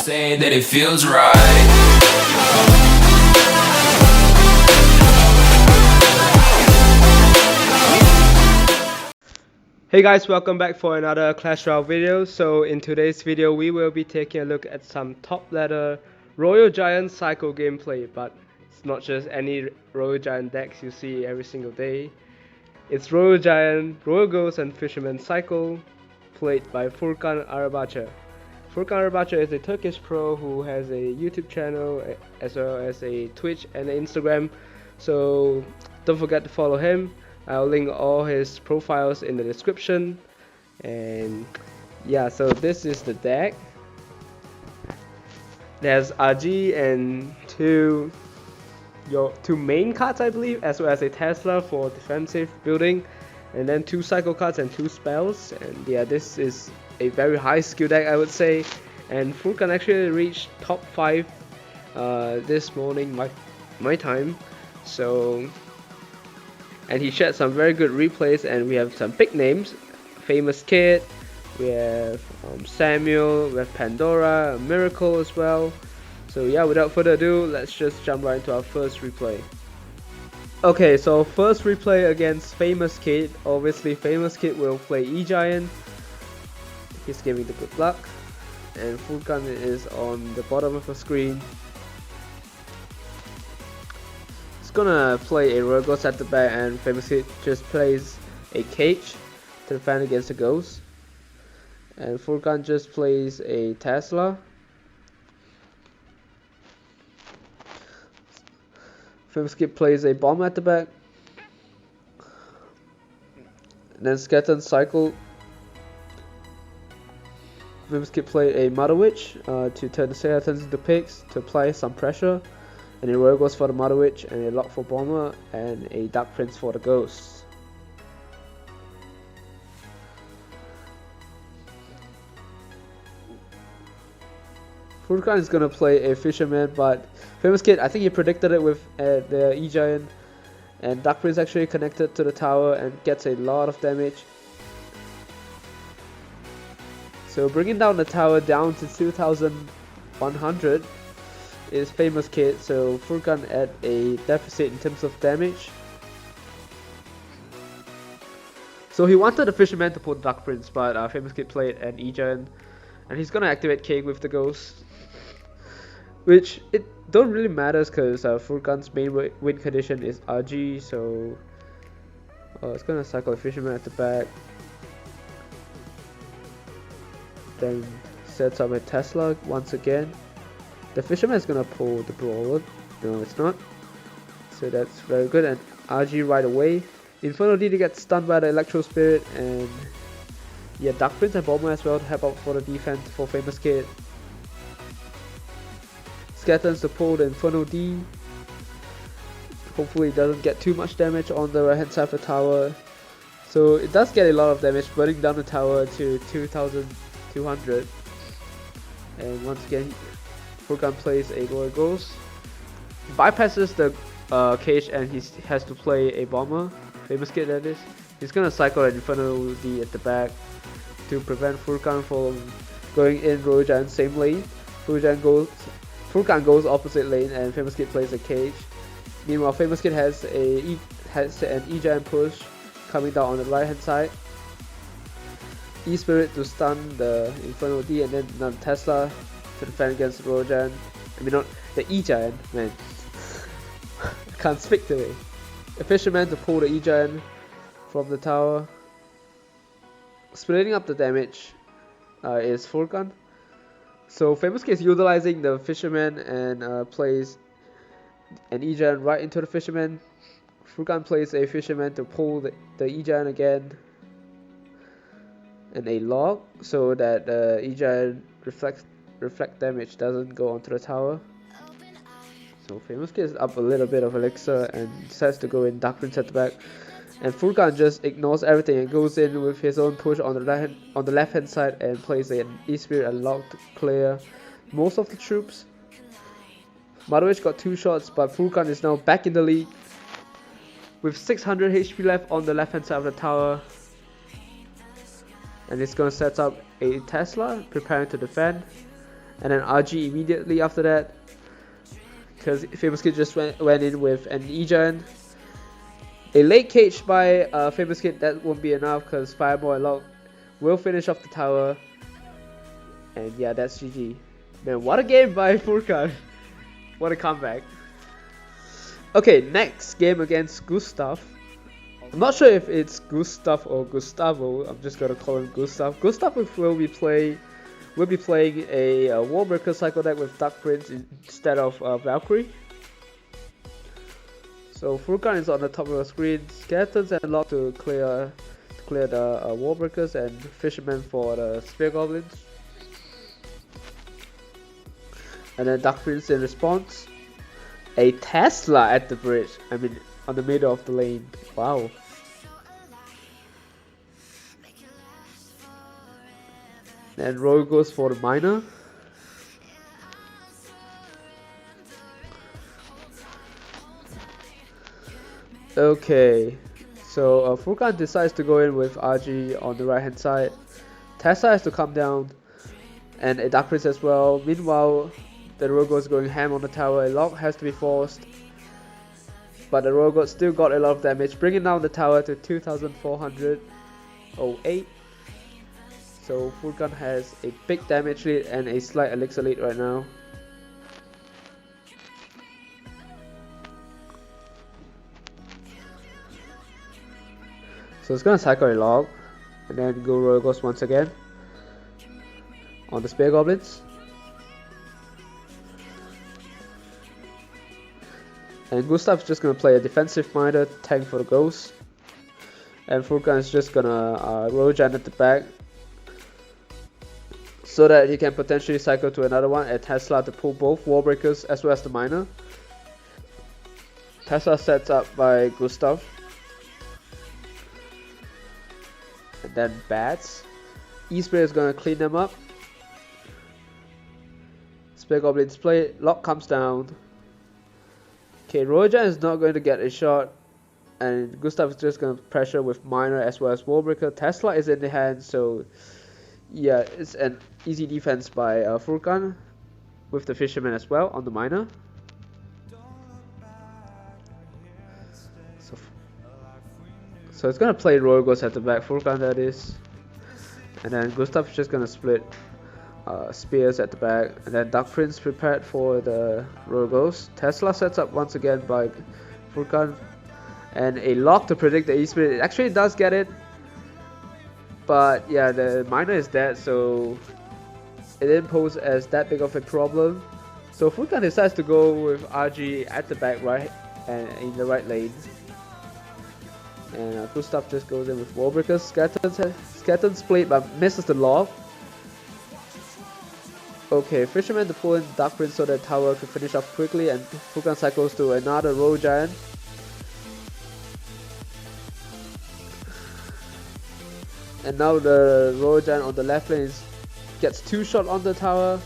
say that it feels right. Hey guys, welcome back for another Clash Royale video. So in today's video we will be taking a look at some top ladder Royal Giant cycle gameplay, but it's not just any Royal Giant decks you see every single day. It's Royal Giant, Royal Ghost and Fisherman cycle played by Furkan Arabacı. Furkan Arabacı is a Turkish pro who has a YouTube channel as well as a Twitch and an Instagram, so don't forget to follow him. I'll link all his profiles in the description. And yeah, so this is the deck. There's RG and two main cards, I believe, as well as a Tesla for defensive building, and then 2 cycle cards and 2 spells. And yeah, this is a very high skill deck, I would say. And Furkan actually reached top 5 this morning my time. So, and he shared some very good replays, and we have some big names: Famouskid, we have Samuel, we have Pandora, Miracle as well. So yeah, without further ado, let's just jump right into our first replay. Okay, so first replay against Famouskid. Obviously Famouskid will play Egiant. He's giving the good luck, and Furkan is on the bottom of the screen. Gonna play a Royal Ghost at the back, and Famouskid just plays a Cage to defend against the Ghost, and Furkan just plays a Tesla. Famouskid plays a Bomb at the back, and then Skeleton cycle. Famouskid played a Mother Witch to turn the Skeletons into pigs to apply some pressure, and a Royal Ghost for the Mother Witch, and a Lock for Bomber, and a Dark Prince for the Ghost. Furkan is gonna play a Fisherman, but Famouskid, I think he predicted it with the Egiant, and Dark Prince actually connected to the tower and gets a lot of damage. So bringing down the tower down to 2100 is Famouskid, so Furkan at a deficit in terms of damage. So he wanted the Fisherman to pull the Dark Prince, but Famouskid played an Egiant, and he's gonna activate King with the Ghost, which it don't really matters because Furkan's main win condition is RG, so it's gonna cycle a Fisherman at the back, then sets up a Tesla once again. The Fisherman is gonna pull the Brawler. No, it's not. So that's very good. And RG right away. Inferno D to get stunned by the Electro Spirit, and yeah, Dark Prince and Bomber as well to help out for the defense for Famouskid. Skeletons to pull the Inferno D. Hopefully it doesn't get too much damage on the right hand side of the tower. So it does get a lot of damage, burning down the tower to 2200. And once again, Furkan plays a Royal Ghost, bypasses the Cage, and he has to play a Bomber, Famouskid that is. He's gonna cycle an Inferno D at the back to prevent Furkan from going in Royal Giant same lane. Furkan goes opposite lane, and Famouskid plays a Cage. Meanwhile, Famouskid has an E-Giant push coming down on the right hand side. E-Spirit to stun the Inferno D, and then another Tesla to defend against the Royal Giant. I mean, not the E-Giant, man. I can't speak today. A Fisherman to pull the E-Giant from the tower. Splitting up the damage is Furkan. So Famouskid is utilizing the Fisherman and plays an E-Giant right into the Fisherman. Furkan plays a Fisherman to pull the E-Giant again, and a Lock so that the E-Giant reflect damage doesn't go onto the tower. So Famouskid is up a little bit of elixir and decides to go in Dark Prince at the back, and Furkan just ignores everything and goes in with his own push on the left hand side and plays an E-Spirit and Lock to clear most of the troops. Mother Witch got 2 shots, but Furkan is now back in the lead with 600 HP left on the left hand side of the tower. And it's gonna set up a Tesla, preparing to defend. and then RG immediately after that, because Famouskid just went in with an Egiant. A late cage by Famouskid, that won't be enough because Fireball and Laoo will finish off the tower. And yeah, that's GG. Man, what a game by Furkan. What a comeback. Okay, next game against Gustav. I'm not sure if it's Gustav or Gustavo. I'm just gonna call him Gustav. Gustav will be playing a Warbreaker cycle deck with Dark Prince instead of Valkyrie. So Furkan is on the top of the screen. Skeletons and Laoo to clear the Warbreakers, and Fisherman for the Spear Goblins. And then Dark Prince in response. A Tesla at the bridge. I mean, on the middle of the lane. Wow. Then Royale goes for the miner. Okay, so Furkan decides to go in with RG on the right hand side. Tesla has to come down, and a Dark Prince as well. Meanwhile, the Royale is going ham on the tower. A lock has to be forced, but the Royale still got a lot of damage, bringing down the tower to 2,408. So Furkan has a big damage lead and a slight elixir lead right now. So it's gonna cycle a log and then go Royale Ghost once again on the Spear Goblins. And Gustav's just gonna play a defensive miner, tank for the ghost. And Furkan is just gonna Royale Giant at the back, so that he can potentially cycle to another one at Tesla to pull both Warbreakers as well as the miner. Tesla sets up by Gustav. And then Bats. E-Spray is gonna clean them up. Spear Goblins play, Lock comes down. Okay, Royale is not going to get a shot, and Gustav is just gonna pressure with miner as well as Warbreaker. Tesla is in the hand, so yeah, it's an easy defense by Furkan with the Fisherman as well on the miner. So it's gonna play Royale Ghost at the back, Furkan that is, and then Gustav is just gonna split Spears at the back, and then Dark Prince prepared for the Royale Ghost. Tesla sets up once again by Furkan, and a lock to predict the E-Spirit. It actually does get it, but yeah, the miner is dead, so it didn't pose as that big of a problem. So Furkan decides to go with RG at the back right and in the right lane. And Gustav just goes in with Warbreakers. Skeletons played but misses the lock. Okay, Fisherman to pull in Dark Prince so that tower could finish off quickly, and Furkan cycles to another Royale Giant. And now the Royale Giant on the left lane gets 2 shot on the tower.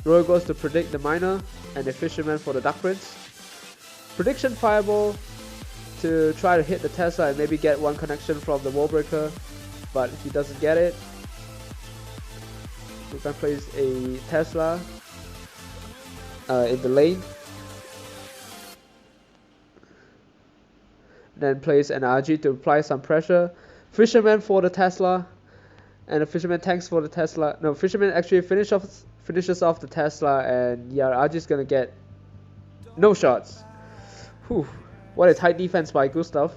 Royale goes to predict the miner, and the Fisherman for the Dark Prince. Prediction Fireball to try to hit the Tesla and maybe get one connection from the Warbreaker, but he doesn't get it. Furkan plays a Tesla in the lane, then plays an RG to apply some pressure. Fisherman for the Tesla, and the Fisherman tanks for the Tesla. No, Fisherman actually finishes off the Tesla, and yeah, RG is gonna get no shots. Whew. What a tight defense by Gustav.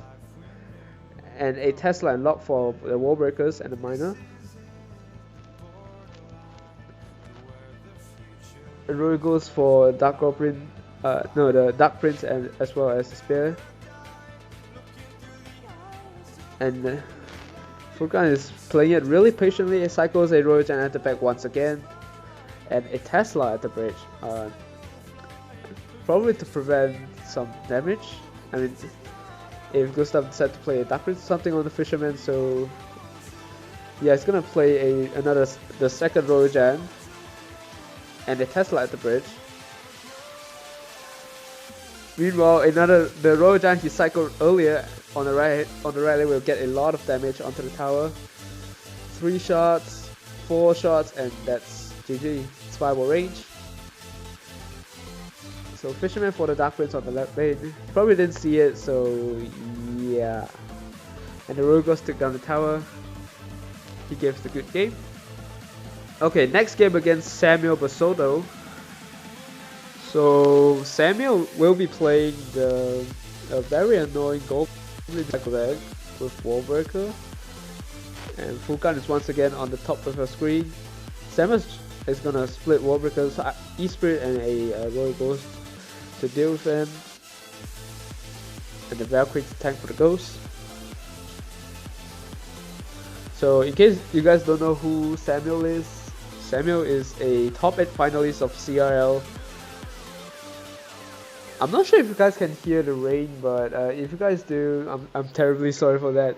And a Tesla and lock for the Warbreakers and the miner. And Royale goes for Dark Goblin, the Dark Prince and as well as the Spear. And Furkan is playing it really patiently. It cycles a Royale Giant at the back once again, and a Tesla at the bridge, probably to prevent some damage. I mean, if Gustav decides to play a Dark Prince or something on the Fisherman, so yeah, it's gonna play the second Royale Giant and a Tesla at the bridge. Meanwhile, the Royale Giant he cycled earlier on the right lane will get a lot of damage onto the tower. 3 shots, 4 shots, and that's GG. Spiral range. So Fisherman for the Dark Prince on the left lane. Probably didn't see it, so yeah. And the Rogue took down the tower. He gives the good game. Okay, next game against Samuel Bassotto. So Samuel will be playing the very annoying Goblin deck with Wallbreaker. And Furkan is once again on the top of her screen. Samuel is gonna split Wallbreaker's E-Spirit and a Royal Ghost to deal with him. And the Valkyrie to tank for the Ghost. So in case you guys don't know who Samuel is a top 8 finalist of CRL. I'm not sure if you guys can hear the rain, but if you guys do, I'm terribly sorry for that.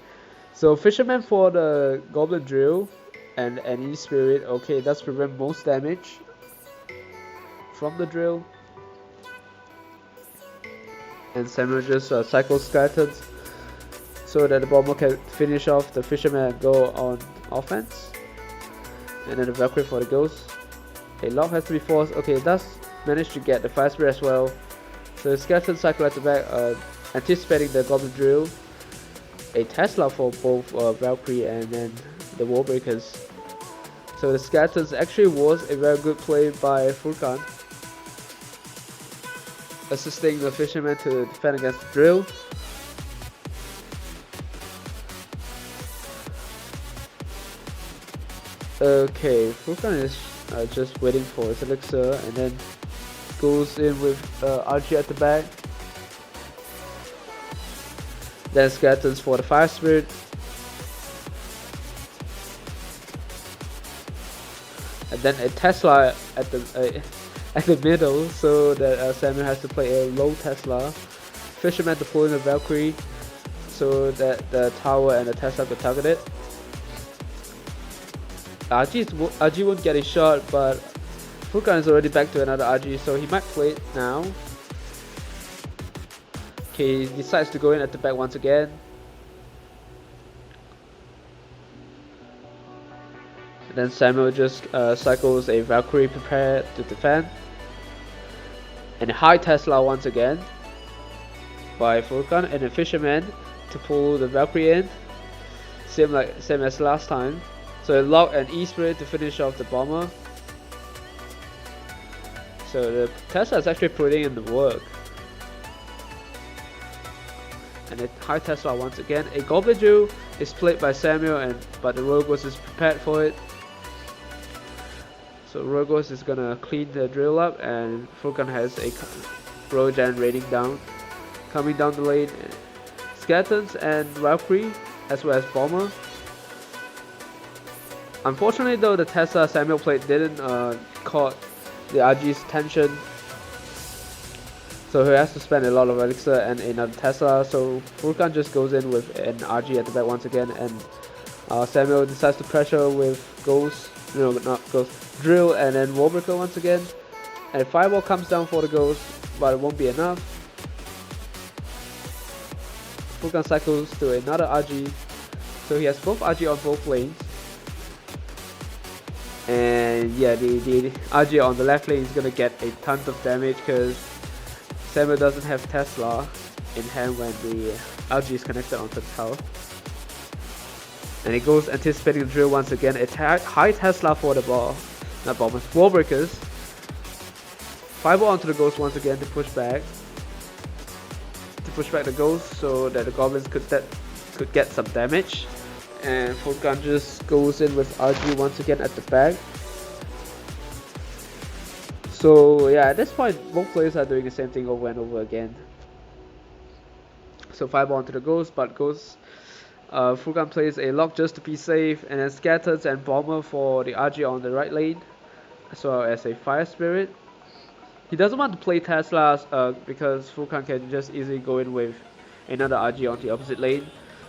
So Fisherman for the Goblin Drill and an E-Spirit. Okay, that's prevent most damage from the drill. And Samuel just cycles Skeletons so that the Bomber can finish off the Fisherman and go on offense. And then the Valkyrie for the Ghost. A lock has to be forced. Okay, it does manage to get the Fire Spirit as well. So the Skeleton cycle at the back, anticipating the Goblin Drill. A Tesla for both Valkyrie and then the Wallbreakers. So the Skeletons actually was a very good play by Furkan, assisting the Fisherman to defend against the Drill. Okay, Furkan is just waiting for his elixir and then goes in with RG at the back. Then Skeletons for the Fire Spirit. And then a Tesla at the middle, so that Samuel has to play a low Tesla. Fisherman to pull in the Valkyrie, so that the tower and the Tesla could target it. RG won't get a shot, but Furkan is already back to another RG, so he might play it now. Okay, he decides to go in at the back once again. And then Samuel just cycles a Valkyrie prepared to defend. And a high Tesla once again by Furkan, and a Fisherman to pull the Valkyrie in. Same as last time. So a lock and E-Spirit to finish off the Bomber. So the Tesla is actually putting in the work. And a high Tesla once again. A Goblin Drill is played by Samuel, but the Rogos is prepared for it. So Rogos is gonna clean the drill up, and Furkan has a Rojan raining down, coming down the lane. Skeletons and Valkyrie as well as Bomber. Unfortunately though, the Tesla Samuel played didn't caught the RG's attention, so he has to spend a lot of elixir and another Tesla. So Furkan just goes in with an RG at the back once again, and Samuel decides to pressure with Ghost, no not Ghost, Drill and then Wallbreaker once again. And Fireball comes down for the Ghost, but it won't be enough. Furkan cycles to another RG, so he has both RG on both lanes. And yeah, the RG on the left lane is gonna get a ton of damage because Samuel doesn't have Tesla in hand when the RG is connected onto the tower. And he goes anticipating the drill once again. A high Tesla for the Wallbreakers. Fireball onto the Ghost once again to push back. The Ghost so that the Goblins could get some damage. And Furkan just goes in with RG once again at the back. So yeah, at this point both players are doing the same thing over and over again. So Fireball onto the Ghost, but Furkan plays a lock just to be safe, and then Skeletons and Bomber for the RG on the right lane, as well as a Fire Spirit. He doesn't want to play Teslas because Furkan can just easily go in with another RG on the opposite lane.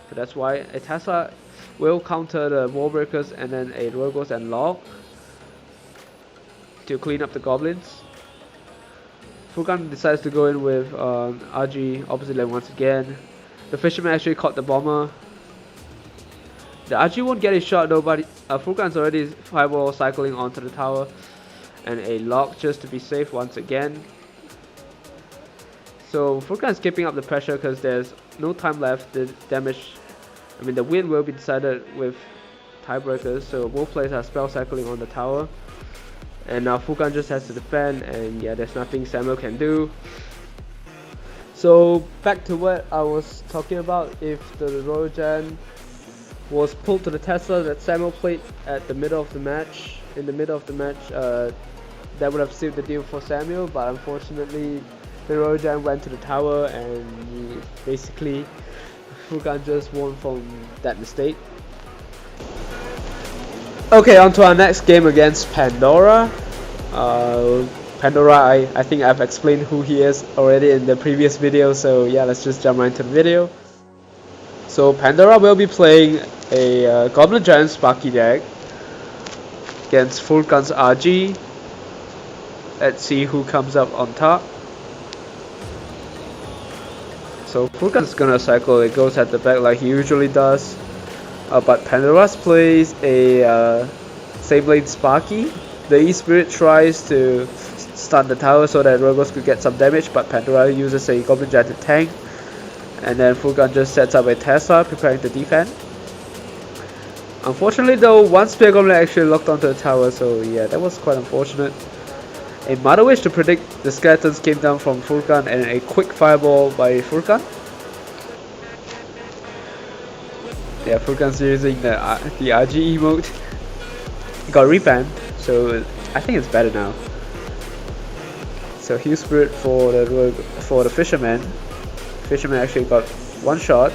So that's why a Tesla will counter the Wallbreakers and then a Rogos and Laoo to clean up the Goblins. Furkan decides to go in with RG opposite lane once again. The Fisherman actually caught the Bomber. The RG won't get a shot though, but Furkan's already fireball cycling onto the tower. And a lock just to be safe once again. So Furkan's keeping up the pressure because there's no time left. The damage, the win will be decided with tiebreakers. So both players are spell cycling on the tower. And now Furkan just has to defend, and yeah, there's nothing Samuel can do. So back to what I was talking about, if the Royal Giant was pulled to the Tesla that Samuel played at the middle of the match, that would have sealed the deal for Samuel, but unfortunately the Royal Giant went to the tower and basically Furkan just won from that mistake. Okay, on to our next game against Pandora. Pandora, I think I've explained who he is already in the previous video, so yeah, let's just jump right into the video. So Pandora will be playing a Goblin Giant Sparky deck against Furkan's RG. Let's see who comes up on top. So Furkan's gonna cycle, it goes at the back like he usually does. But Pandora plays a same lane Sparky. The E-Spirit tries to stun the tower so that Rogos could get some damage, but Pandora uses a Goblin Giant to tank. And then Furkan just sets up a Tesla preparing to defend. Unfortunately though, one Spear Goblin actually locked onto the tower, so yeah, that was quite unfortunate. A Mother Wish to predict the skeletons came down from Furkan, and a quick fireball by Furkan. Yeah, Furkan's using the RG emote. Got rebanned, so I think it's better now. So Heal Spirit for the Fisherman. Fisherman actually got one shot.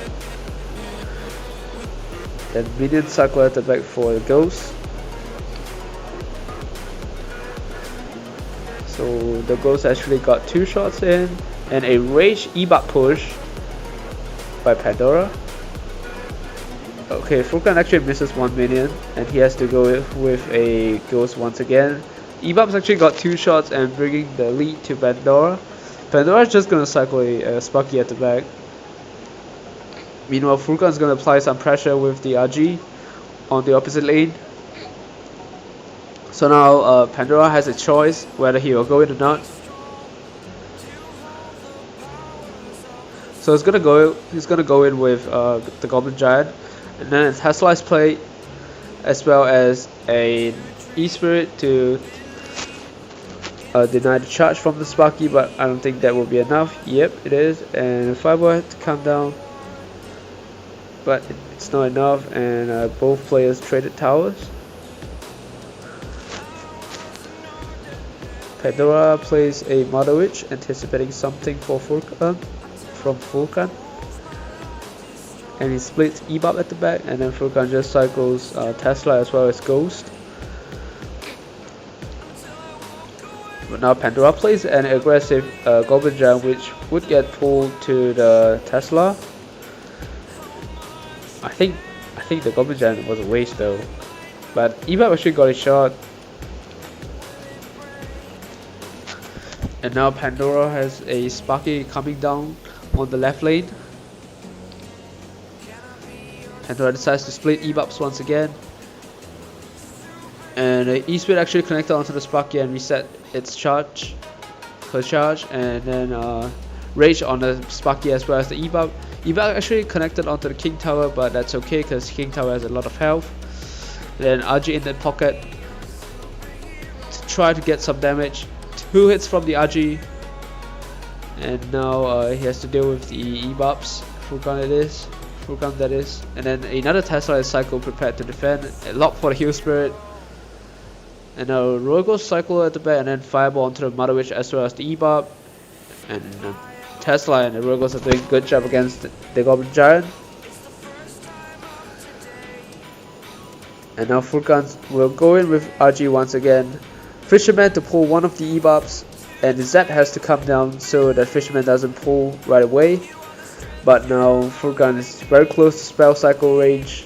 Then Minion Cycle at the back for the Ghost. So the Ghost actually got 2 shots in, and a Rage E-Bot push by Pandora. Okay, Furkan actually misses 1 minion, and he has to go with a Ghost once again. E-Bot's actually got 2 shots and bringing the lead to Pandora. Pandora's just gonna cycle a Sparky at the back. Meanwhile, Furkan's gonna apply some pressure with the RG on the opposite lane. So now Pandora has a choice whether he will go in or not. So he's gonna go in with the Goblin Giant, and then a Tesla is played, as well as a E-Spirit to deny the charge from the Sparky, but I don't think that will be enough. Yep, it is, and Fireball had to come down, but it's not enough, and both players traded towers. Pandora plays a Mother Witch, anticipating something for Furkan, from Furkan. And he splits E-Bop at the back, and then Furkan just cycles Tesla as well as Ghost. But now Pandora plays an aggressive Goblin Giant, which would get pulled to the Tesla. I think the Goblin Giant was a waste though. But E-Bop actually got a shot. And now Pandora has a Sparky coming down on the left lane. Pandora decides to split E-Bops once again. And E-Spirit actually connected onto the Sparky and reset its charge. And then Rage on the Sparky as well as the E-Bop. E-Bop actually connected onto the King Tower, but that's okay because King Tower has a lot of health. Then RG in the pocket to try to get some damage. 2 hits from the RG, and now he has to deal with the E-Bops. Furkan that is. And then another Tesla is cycle prepared to defend. A lock for the Heal Spirit. And now Royal cycle at the back, and then Fireball onto the Mother Witch as well as the E-Bop. And Tesla and the Royal are doing a good job against the Goblin Giant. And now Furkan will go in with RG once again. Fisherman to pull one of the E-Bops, and Zed has to come down so that Fisherman doesn't pull right away. But now Furkan is very close to spell cycle range.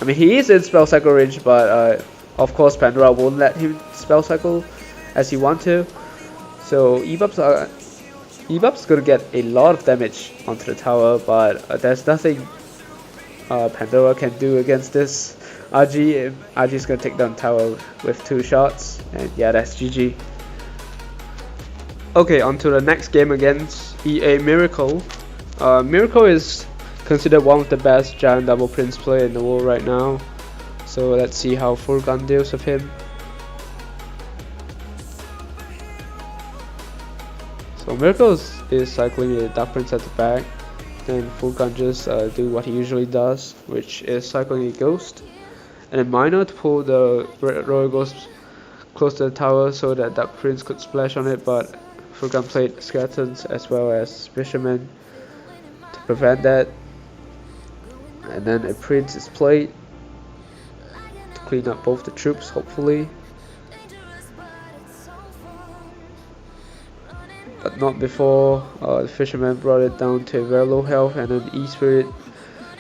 I mean, he is in spell cycle range, but of course Pandora won't let him spell cycle as he wants to. So E-Bop's gonna get a lot of damage onto the tower, but there's nothing Pandora can do against this RG. RG is gonna take down tower with 2 shots, and yeah, that's GG. Okay, on to the next game against EA Miracle. Miracle is considered one of the best giant double prince player in the world right now. So let's see how Furkan deals with him. So Miracle is cycling a dark prince at the back. Then Furkan just do what he usually does, which is cycling a ghost. And then Minor to pull the royal ghost close to the tower so that dark prince could splash on it, but Furkan played skeletons as well as fishermen to prevent that. And then a prince is played to clean up both the troops, hopefully. But not before the fisherman brought it down to a very low health, and then E-Spirit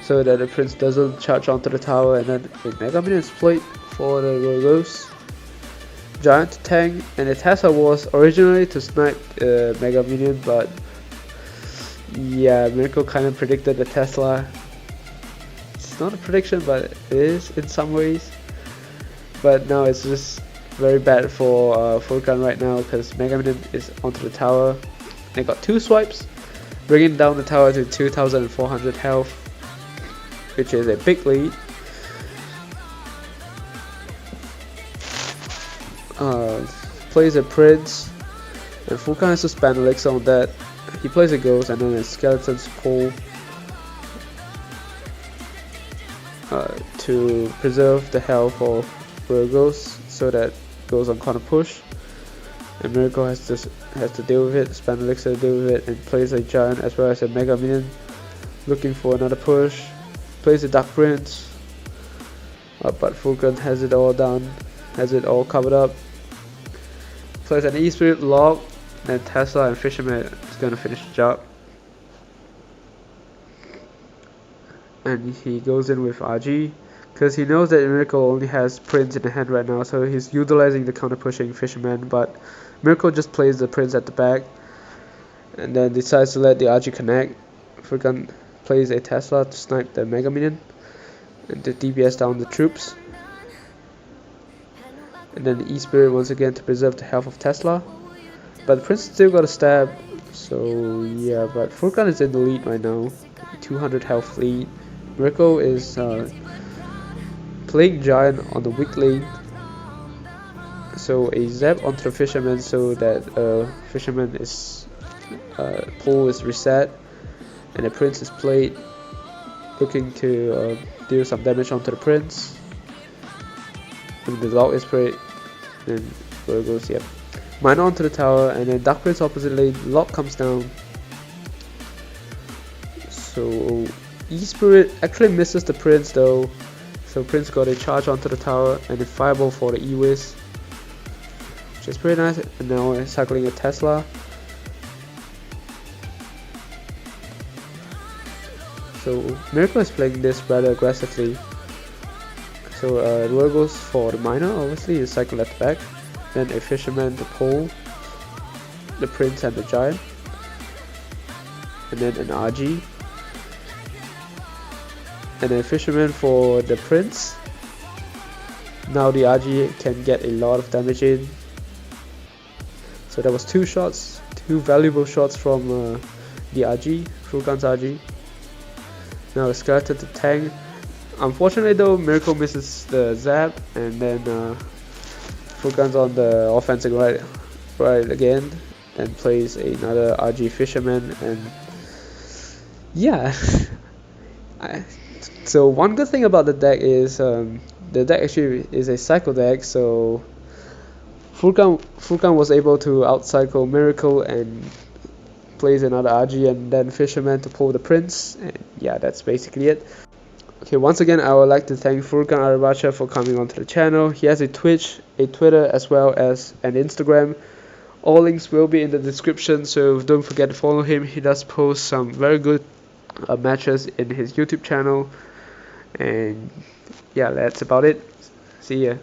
so that the prince doesn't charge onto the tower, and then a Mega Minion is played for the Rogos. Giant to tank, and the Tesla was originally to snipe Mega Minion, but yeah, Miracle kind of predicted the Tesla. It's not a prediction, but it is in some ways. But now it's just very bad for Furkan right now, because Mega Minion is onto the tower. They got 2 swipes, bringing down the tower to 2,400 health, which is a big lead. Plays a prince, and Furkan has to spend elixir on that. He plays a ghost, and then a skeleton's pull to preserve the health of Rogos, so that goes on counter push. And Miracle has to deal with it, spend elixir to deal with it, and plays a giant as well as a Mega Minion, looking for another push. Plays a dark prince, but Furkan has it all done, has it all covered up. Plays an E-Spirit log, and Tesla and Fisherman is gonna finish the job. And he goes in with RG, because he knows that Miracle only has Prince in the hand right now, so he's utilizing the counter pushing Fisherman, but Miracle just plays the Prince at the back, and then decides to let the RG connect. Furkan plays a Tesla to snipe the Mega Minion, and to DPS down the troops. And then E-Spirit once again to preserve the health of Tesla, but the Prince still got a stab, so yeah, but Furkan is in the lead right now, 200 health lead. Miracle is playing Giant on the weak lane, so a zap onto the Fisherman so that Fisherman is pull is reset, and the Prince is played, looking to deal some damage onto the Prince. And the Laoo is played, and there goes, yep. Minor onto the tower, and then Dark Prince opposite lane, Lock comes down. So E-Spirit actually misses the Prince though, so Prince got a charge onto the tower, and a Fireball for the E-Wiz, which is pretty nice. And now we're cycling a Tesla. So Miracle is playing this rather aggressively. So Royal goes for the Minor, obviously, is cycle at the back. Then a Fisherman to pull the Prince and the Giant. And then an RG. And then Fisherman for the Prince. Now the RG can get a lot of damage in. So that was 2 shots, 2 valuable shots from the RG, Furkan's RG. Now a Skeleton to tank. Unfortunately though, Miracle misses the zap, and then Furkan's on the offensive right again, and plays another RG Fisherman, and yeah. So one good thing about the deck is the deck actually is a cycle deck, so Furkan was able to outcycle Miracle and plays another RG and then Fisherman to pull the Prince, and yeah, that's basically it. Okay, once again I would like to thank Furkan Arabacı for coming onto the channel. He has a Twitch, a Twitter, as well as an Instagram. All links will be in the description, so don't forget to follow him. He does post some very good matches in his YouTube channel. And yeah, that's about it. See ya.